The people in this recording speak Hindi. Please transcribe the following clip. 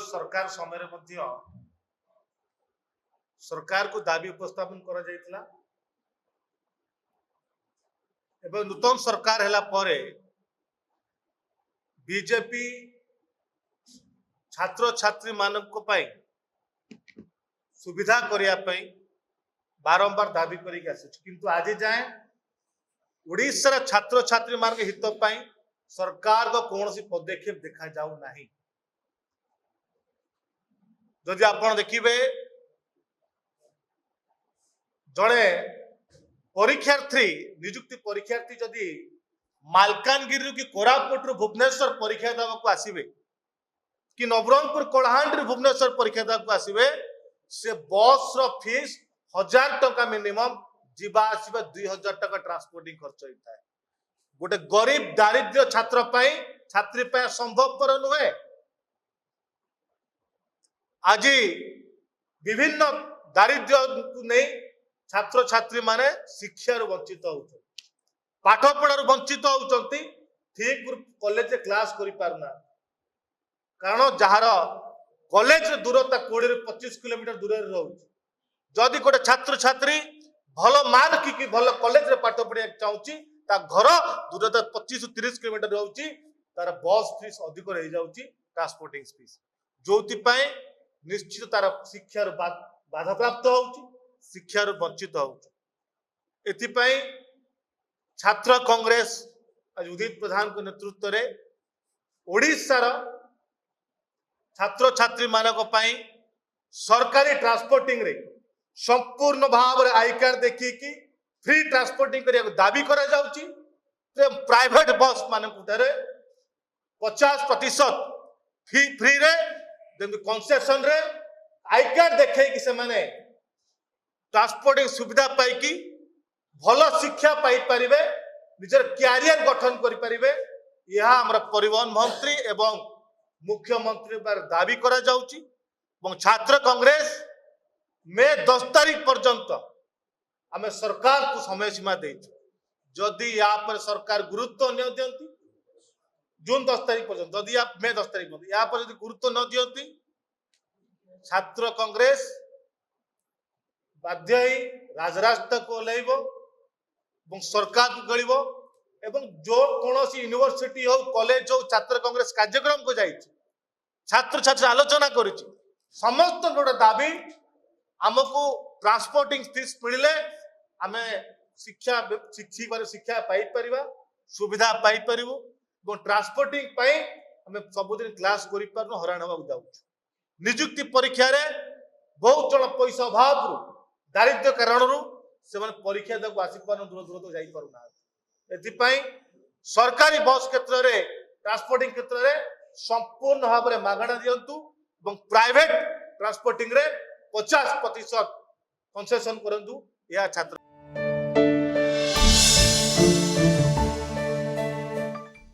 सरकार समय सरकार को दाबी उपस्थापन करा जायतिला एवं नूतन सरकार हैला परे बीजेपी छात्र छात्री मानक पाई सुविधा करिया पई बारंबार दाबी करिक आसुछ किंतु आज जाए ओडिशा छात्र छात्री मान के हित पाई सरकार को कौन सी पदक्षेप देखा जाऊ नहीं। जदि आपण देखिबे जड़े परीक्षार्थी निजुक्ति परीक्षार्थी जदि मालकानगिरी कि कोरापुट भुवनेश्वर परीक्षा देवाक आसवे कि नवरंगपुर कलाहांडी भुवनेश्वर परीक्षा देवाक आसवे से बस रो फीस 1000 टका मिनिमम जीवा आसवा 2000 टका ट्रांसपोर्टिंग खर्च होता है। गोटे गरीब दारिद्र्य छात्र पाई छात्री पाई संभवपर नुहे। आज विभिन्न दारिद्र्य नहीं छात्र छात्री माने शिक्षा वंचित होते पाठ पढ़ार वंचित होती ठीक कॉलेज क्लास करि पारना कारण जार कॉलेज दूरता 20-25 किलोमीटर दूर रोचे जदि गोटे छात्र छात्री भल मार्क कि भल कॉलेज रे पाठ पढ़ा चाहूँगी घर दूरता 25-30 किलोमीटर रोचे तार बस फीस अधिक रही जाऊँगी ट्रांसपोर्टिंग फीस जो निश्चित तार शिक्षार बाधा प्राप्त होउची शिक्षार वंचित होती छात्र कांग्रेस आज उदित प्रधान को नेतृत्व रे ओडिशार छात्र छात्री मानक पाई सरकारी ट्रांसपोर्टिंग रे संपूर्ण भाव रे आई कार्ड देखी कि फ्री ट्रांसपोर्टिंग करिया दाबी करा जाउची प्राइवेट बस मानक 50% फी फ्री रे कंसेशन रे आई कार्ड देखे कि से माने ट्रांसपोर्टिंग सुविधा पाई कि भल शिक्षा पाई परिबे निजर कैरियर गठन करि परिबे यह हमर परिवहन मंत्री एवं मुख्यमंत्री बार दाबी करा जाउची एवं छात्र कांग्रेस मे 10 तारीख पर्यंत आमे सरकार को समय सीमा देइछु जदि या पर सरकार गुरुत्व न दियंती जून 10 तारीख पर्यंत जदि आप मे 10 तारीख पर्यंत या पर जदि गुरुत्व न दियंती छात्र कांग्रेस बाध्य राजरास्ता को ओह्लैबो सरकार को गलिबो एवं जो कौन यूनिवर्सिटी हो कॉलेज हो छात्र कांग्रेस कार्यक्रम को जाइए छात्र छात्री आलोचना करुच्ची समस्त गोटे दाबी आमको ट्रांसपोर्टिंग फीस मिले आम शिक्षा शिक्षा पाई परिबा सुविधा पाई परिबो ट्रांसपोर्टिंग पाई आम सबुदिन क्लास करि पारनु हरान होगा जाऊ निजुक्ति परीक्षा रे बहुत जन पैसा अभाव दारिद्र्य कारण से परीक्षा देव आसी पार दूर दूर तो जाई पारुना सरकारी बस क्षेत्र में ट्रांसपोर्टिंग क्षेत्र में संपूर्ण भाव में मागणा दिंतु प्राइवेट ट्रांसपोर्टिंग रे 50% कंसेशन करंतु या छात्र